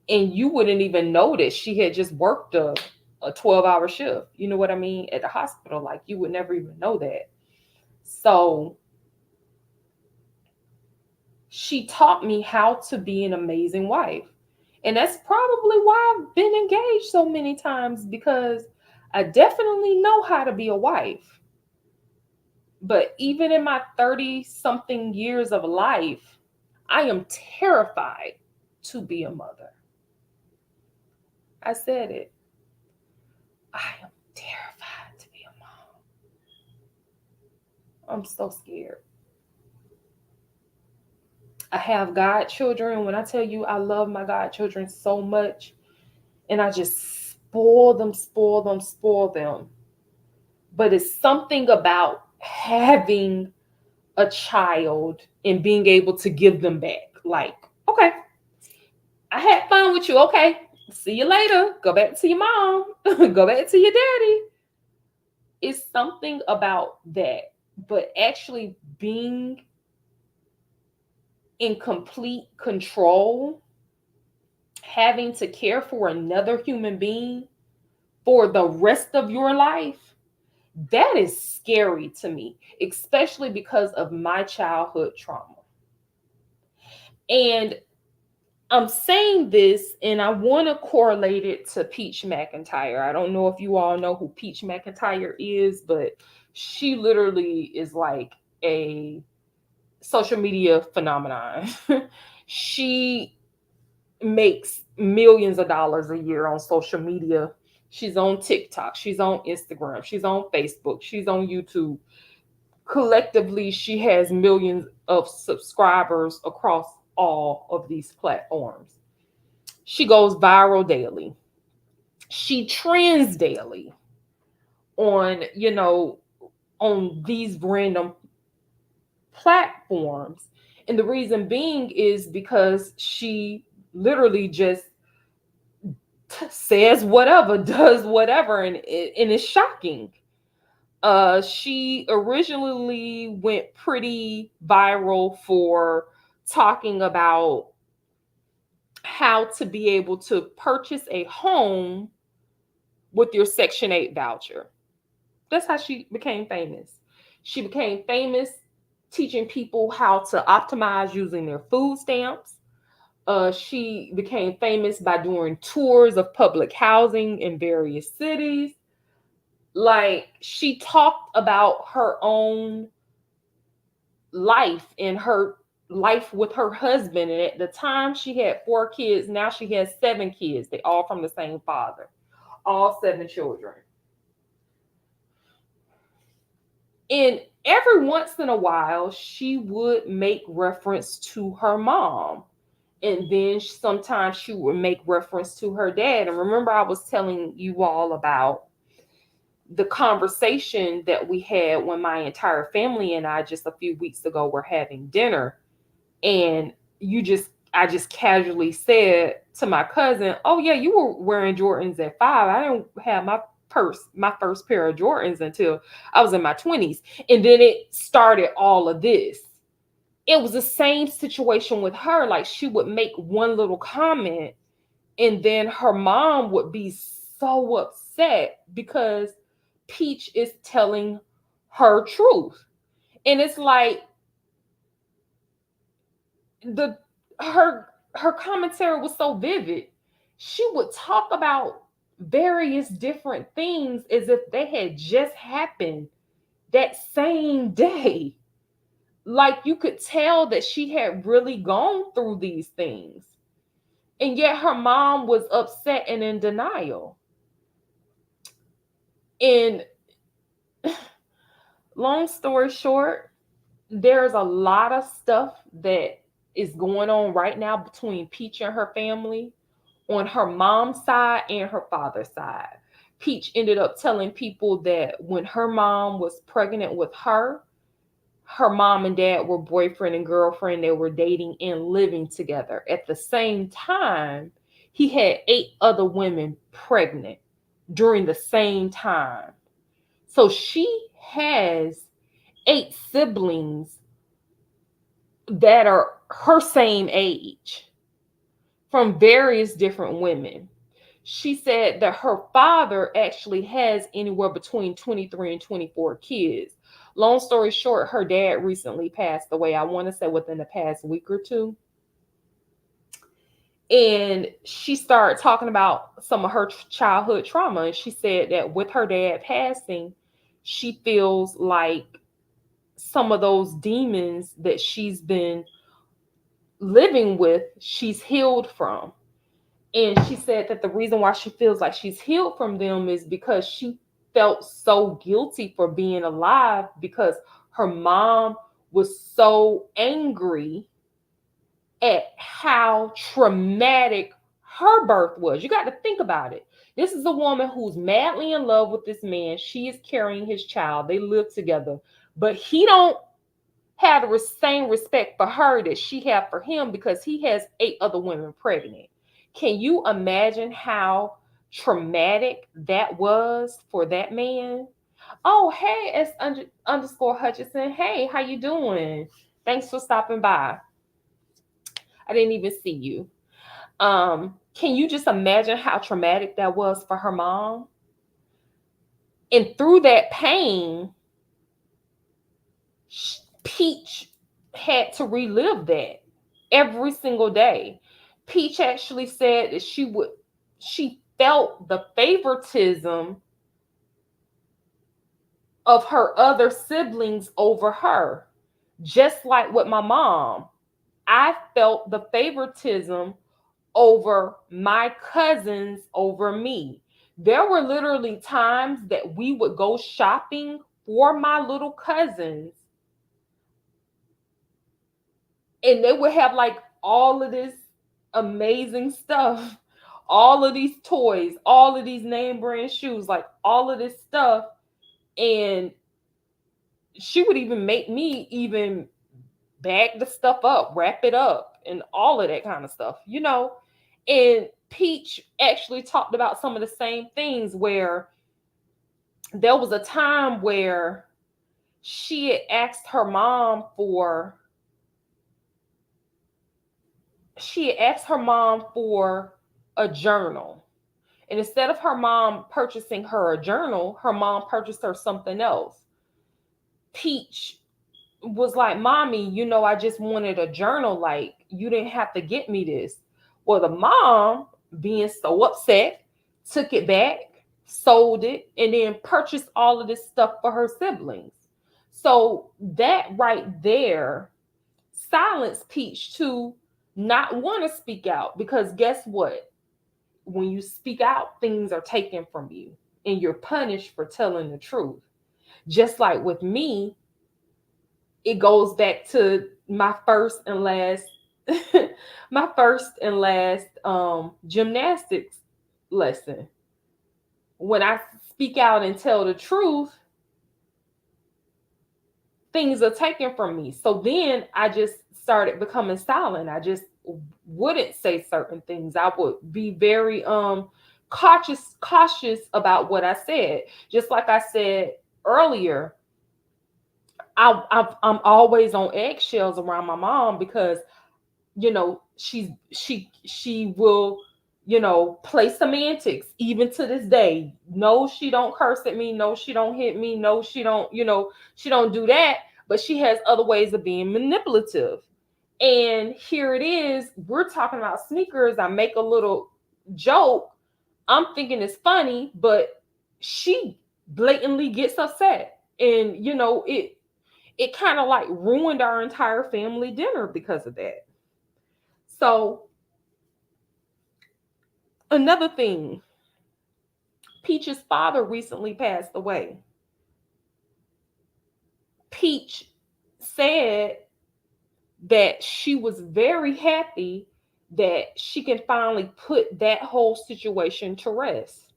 and you wouldn't even know that she had just worked a 12-hour shift. You know what I mean? At the hospital. Like, you would never even know that. So she taught me how to be an amazing wife. And that's probably why I've been engaged so many times, because I definitely know how to be a wife. But even in my 30 something years of life, I am terrified to be a mother. I said it. I am terrified to be a mom. I'm so scared. I have godchildren. When I tell you I love my godchildren so much, and I just spoil them, spoil them, spoil them. But it's something about having a child and being able to give them back. Like, okay, I had fun with you. Okay, see you later. Go back to your mom. Go back to your daddy. It's something about that. But actually being in complete control, having to care for another human being, for the rest of your life, that is scary to me, especially because of my childhood trauma. And I'm saying this and I want to correlate it to Peach McIntyre. I don't know if you all know who Peach McIntyre is, but she literally is like a social media phenomenon. She makes millions of dollars a year on social media. She's on TikTok, she's on Instagram, she's on Facebook, she's on YouTube. Collectively, she has millions of subscribers across all of these platforms. She goes viral daily. She trends daily on, on these random platforms. And the reason being is because she literally just says whatever, does whatever, and it's shocking. She originally went pretty viral for talking about how to be able to purchase a home with your Section 8 voucher. That's how she became famous. She became famous teaching people how to optimize using their food stamps. She became famous by doing tours of public housing in various cities. Like, she talked about her own life and her life with her husband. And at the time, she had 4 kids. Now she has 7 kids. They all from the same father, all 7 children. And every once in a while, she would make reference to her mom. And then sometimes she would make reference to her dad. And remember, I was telling you all about the conversation that we had when my entire family and I just a few weeks ago were having dinner. And I just casually said to my cousin, "Oh yeah, you were wearing Jordans at 5. I didn't have my first pair of Jordans until I was in my 20s." And then it started all of this. It was the same situation with her. Like, she would make one little comment and then her mom would be so upset because Peach is telling her truth. And it's like, the her commentary was so vivid. She would talk about various different things as if they had just happened that same day. Like, you could tell that she had really gone through these things. And yet her mom was upset and in denial. And long story short, there's a lot of stuff that is going on right now between Peach and her family on her mom's side and her father's side. Peach ended up telling people that when her mom was pregnant with her, her mom and dad were boyfriend and girlfriend. They were dating and living together. At the same time, he had 8 other women pregnant during the same time. So she has 8 siblings that are her same age from various different women. She said that her father actually has anywhere between 23 and 24 kids. Long story short, her dad recently passed away. I want to say within the past week or two. And she started talking about some of her childhood trauma. And she said that with her dad passing, she feels like some of those demons that she's been living with, she's healed from. And she said that the reason why she feels like she's healed from them is because she felt so guilty for being alive because her mom was so angry at how traumatic her birth was. You got to think about it. This is a woman who's madly in love with this man. She is carrying his child. They live together, but he don't have the same respect for her that she had for him because he has 8 other women pregnant. Can you imagine how traumatic that was for that man? Oh, hey, it's underscore Hutchinson. Hey, how you doing? Thanks for stopping by. I didn't even see you. Can you just imagine how traumatic that was for her mom? And through that pain, Peach had to relive that every single day. Peach actually said that she felt the favoritism of her other siblings over her. Just like with my mom, I felt the favoritism over my cousins over me. There were literally times that we would go shopping for my little cousins, and they would have like all of this amazing stuff, all of these toys, all of these name brand shoes, like all of this stuff. And she would even make me even bag the stuff up, wrap it up, and all of that kind of stuff, you know. And Peach actually talked about some of the same things where there was a time where she had asked her mom for a journal. And instead of her mom purchasing her a journal, her mom purchased her something else. Peach was like, "Mommy, I just wanted a journal. Like, you didn't have to get me this." Well, the mom, being so upset, took it back, sold it, and then purchased all of this stuff for her siblings. So that right there silenced Peach to not want to speak out, because guess what? When you speak out, things are taken from you and you're punished for telling the truth. Just like with me, it goes back to my first and last gymnastics lesson. When I speak out and tell the truth, things are taken from me. So then I just started becoming silent. I just wouldn't say certain things. I would be very cautious about what I said. Just like I said earlier, I'm always on eggshells around my mom, because she will play semantics even to this day. No, she don't curse at me. No, she don't hit me. No, she don't do that. But she has other ways of being manipulative. And here it is, we're talking about sneakers. I make a little joke, I'm thinking it's funny, but she blatantly gets upset. And it kind of like ruined our entire family dinner because of that. So another thing, Peach's father recently passed away. Peach said that she was very happy that she can finally put that whole situation to rest.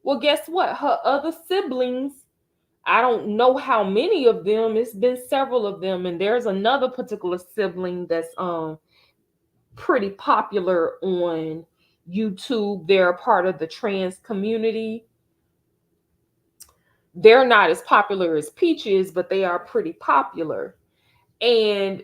Well, guess what? Her other siblings, I don't know how many of them, it's been several of them, and there's another particular sibling that's pretty popular on YouTube. They're a part of the trans community. They're not as popular as Peach is, but they are pretty popular. And,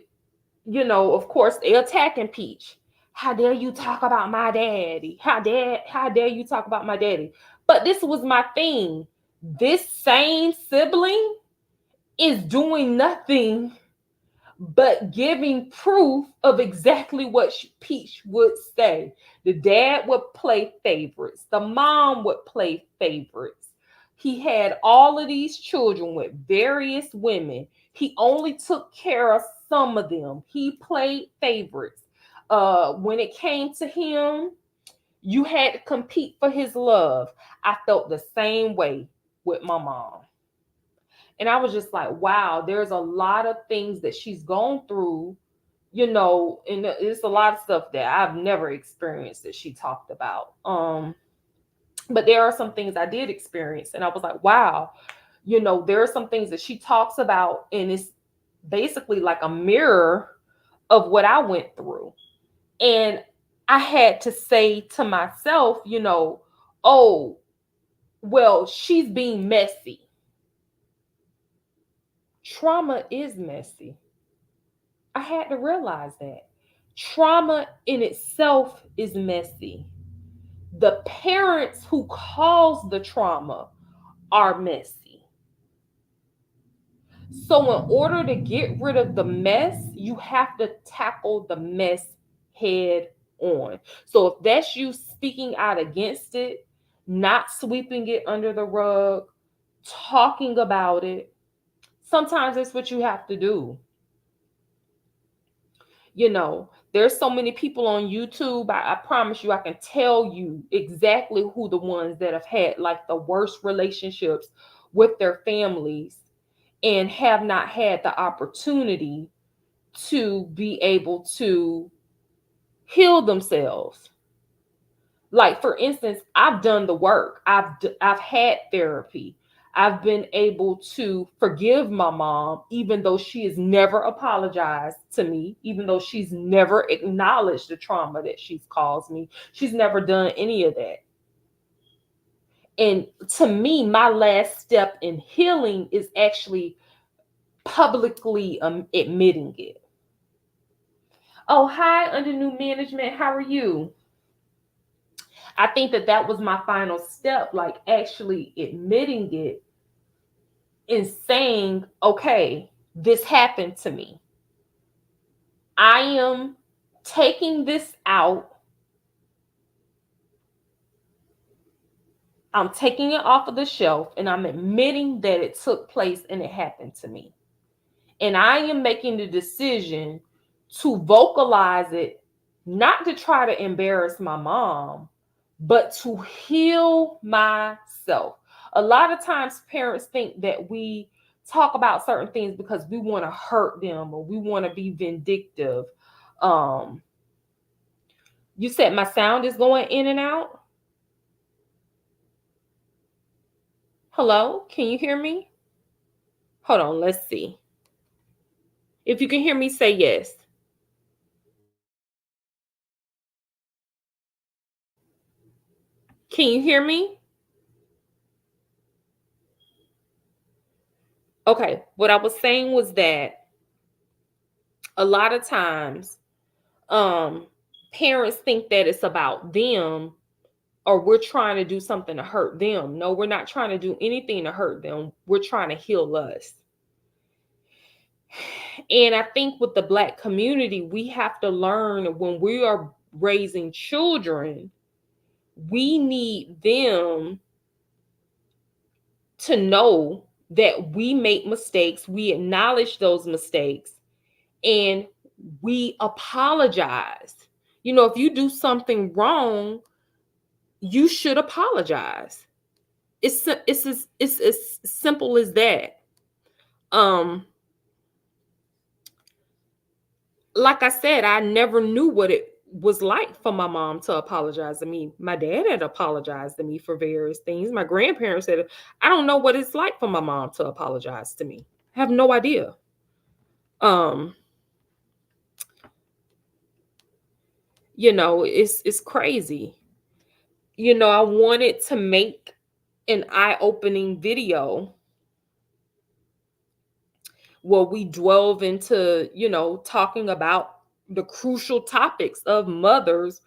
of course, they're attacking Peach. How dare you talk about my daddy? How dare you talk about my daddy? But this was my thing. This same sibling is doing nothing but giving proof of exactly what Peach would say. The dad would play favorites, the mom would play favorites. He had all of these children with various women. He only took care of some of them. He played favorites. When it came to him, you had to compete for his love. I felt the same way with my mom. And I was just like, wow, there's a lot of things that she's gone through, and it's a lot of stuff that I've never experienced that she talked about. But there are some things I did experience, and I was like, wow, there are some things that she talks about, and it's basically like a mirror of what I went through. And I had to say to myself, oh, well, she's being messy. Trauma is messy. I had to realize that. Trauma in itself is messy. The parents who cause the trauma are messy. So, in order to get rid of the mess, you have to tackle the mess head on. So, if that's you speaking out against it, not sweeping it under the rug, talking about it, sometimes it's what you have to do. There's so many people on YouTube. I promise you, I can tell you exactly who the ones that have had like the worst relationships with their families and have not had the opportunity to be able to heal themselves. Like, for instance, I've done the work. I've had therapy. I've been able to forgive my mom, even though she has never apologized to me, even though she's never acknowledged the trauma that she's caused me. She's never done any of that. And to me, my last step in healing is actually publicly admitting it. Oh, hi, under new management. How are you? I think that was my final step, like actually admitting it and saying, okay, this happened to me. I am taking this out. I'm taking it off of the shelf and I'm admitting that it took place and it happened to me. And I am making the decision to vocalize it, not to try to embarrass my mom, but to heal myself. A lot of times parents think that we talk about certain things because we want to hurt them or we want to be vindictive. Um, you said my sound is going in and out. Hello, can you hear me? Hold on, let's see. If you can hear me, say yes. Can you hear me? Okay, what I was saying was that a lot of times um parents think that it's about them or we're trying to do something to hurt them. No, we're not trying to do anything to hurt them. We're trying to heal us. And I think with the Black community, we have to learn when we are raising children, we need them to know that we make mistakes, we acknowledge those mistakes, and we apologize. If you do something wrong, you should apologize. It's as simple as that. Um, like I said, I never knew what it was like for my mom to apologize to me. My dad had apologized to me for various things. My grandparents said, I don't know what it's like for my mom to apologize to me. I have no idea. Um, it's crazy. I wanted to make an eye-opening video where we delve into, talking about the crucial topics of mothers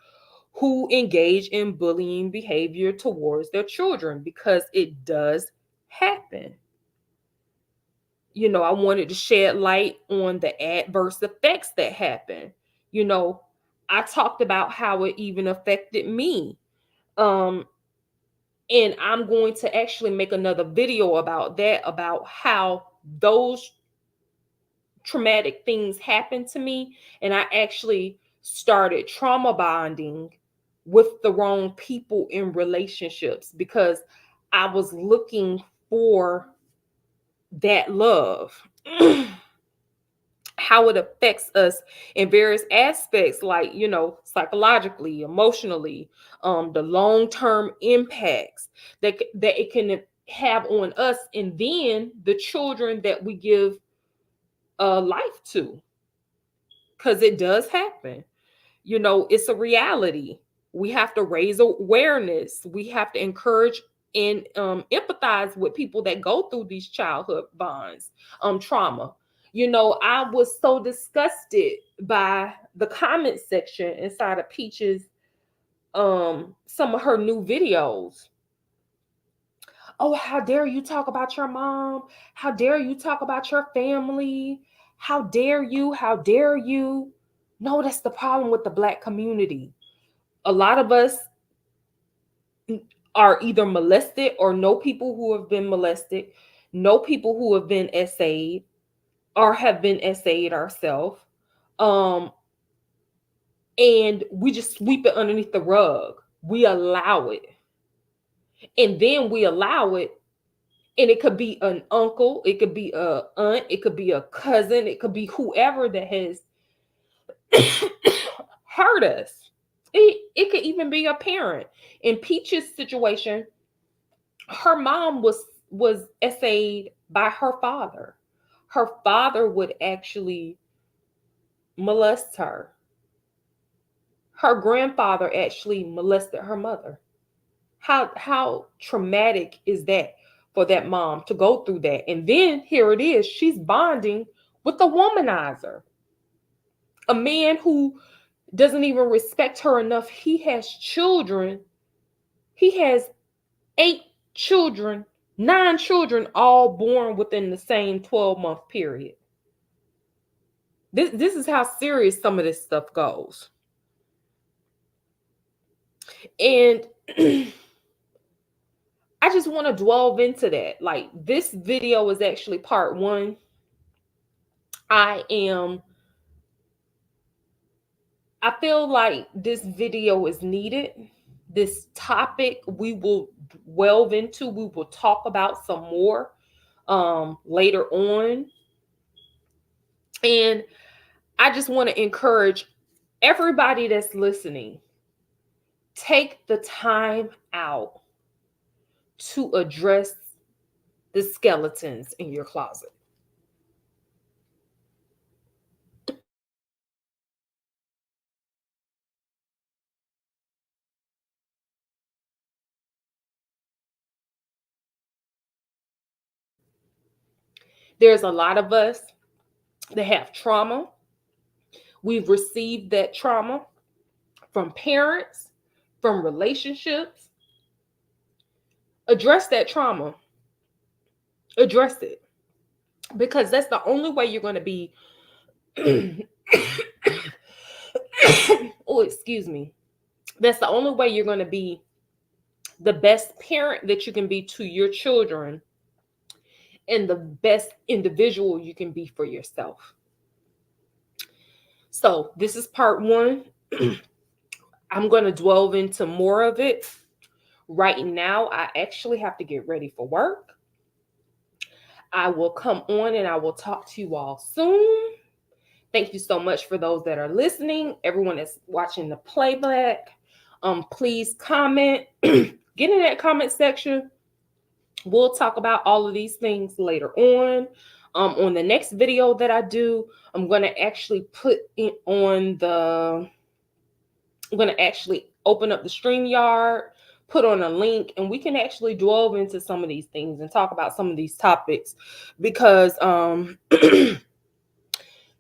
who engage in bullying behavior towards their children, because it does happen. I wanted to shed light on the adverse effects that happen. You know, I talked about how it even affected me. Um, and I'm going to actually make another video about that, about how those traumatic things happened to me. And I actually started trauma bonding with the wrong people in relationships because I was looking for that love. How it affects us in various aspects, like, psychologically, emotionally, the long-term impacts that it can have on us, and then the children that we give life to, because it does happen. It's a reality. We have to raise awareness. We have to encourage and empathize with people that go through these childhood bonds, trauma. I was so disgusted by the comment section inside of Peach's some of her new videos. Oh, how dare you talk about your mom? How dare you talk about your family? How dare you? How dare you? No, that's the problem with the Black community. A lot of us are either molested or know people who have been molested, know people who have been SA'd or have been SA'd ourselves. Um, and we just sweep it underneath the rug. We allow it. And then we allow it, and it could be an uncle, it could be a aunt, it could be a cousin, it could be whoever that has hurt us. It could even be a parent. In Peach's situation, her mom was SA'd by her father. Her father would actually molest her. Her grandfather actually molested her mother. How traumatic is that for that mom to go through that? And then here it is, she's bonding with a womanizer, a man who doesn't even respect her enough. He has children. He has 8 children, 9 children, all born within the same 12-month period. This is how serious some of this stuff goes. And I just want to delve into that. Like, this video is actually part 1. I feel like this video is needed. This topic we will delve into, we will talk about some more later on. And I just want to encourage everybody that's listening, take the time out to address the skeletons in your closet. There's a lot of us that have trauma. We've received that trauma from parents, from relationships. Address that trauma. Address it. Because that's the only way you're going to be oh, excuse me. That's the only way you're going to be the best parent that you can be to your children, and the best individual you can be for yourself. So this is part 1. I'm going to delve into more of it. Right now, I actually have to get ready for work. I will come on and I will talk to you all soon. Thank you so much for those that are listening. Everyone that's watching the playback, please comment. Get in that comment section. We'll talk about all of these things later on. On the next video that I do, I'm going to actually open up the StreamYard, put on a link, and we can actually delve into some of these things and talk about some of these topics, because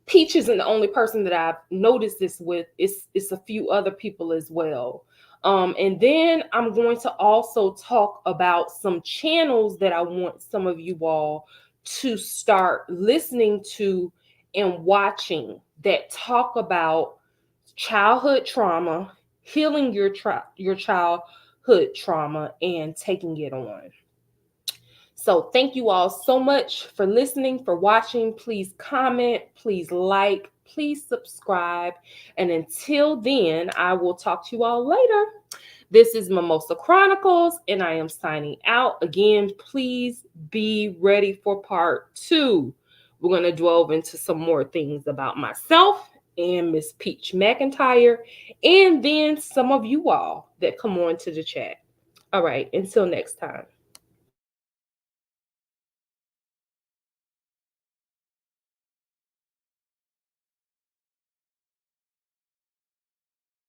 Peach isn't the only person that I've noticed this with. It's a few other people as well. And then I'm going to also talk about some channels that I want some of you all to start listening to and watching, that talk about childhood trauma, healing your childhood trauma, and taking it on. So thank you all so much for listening, for watching. Please comment, please like, please subscribe. And until then, I will talk to you all later. This is Mimosa Chronicles, and I am signing out. Again, please be ready for part 2. We're going to delve into some more things about myself and Miss Peach Mcintyre, and then some of you all that come on to the chat. All right, until next time.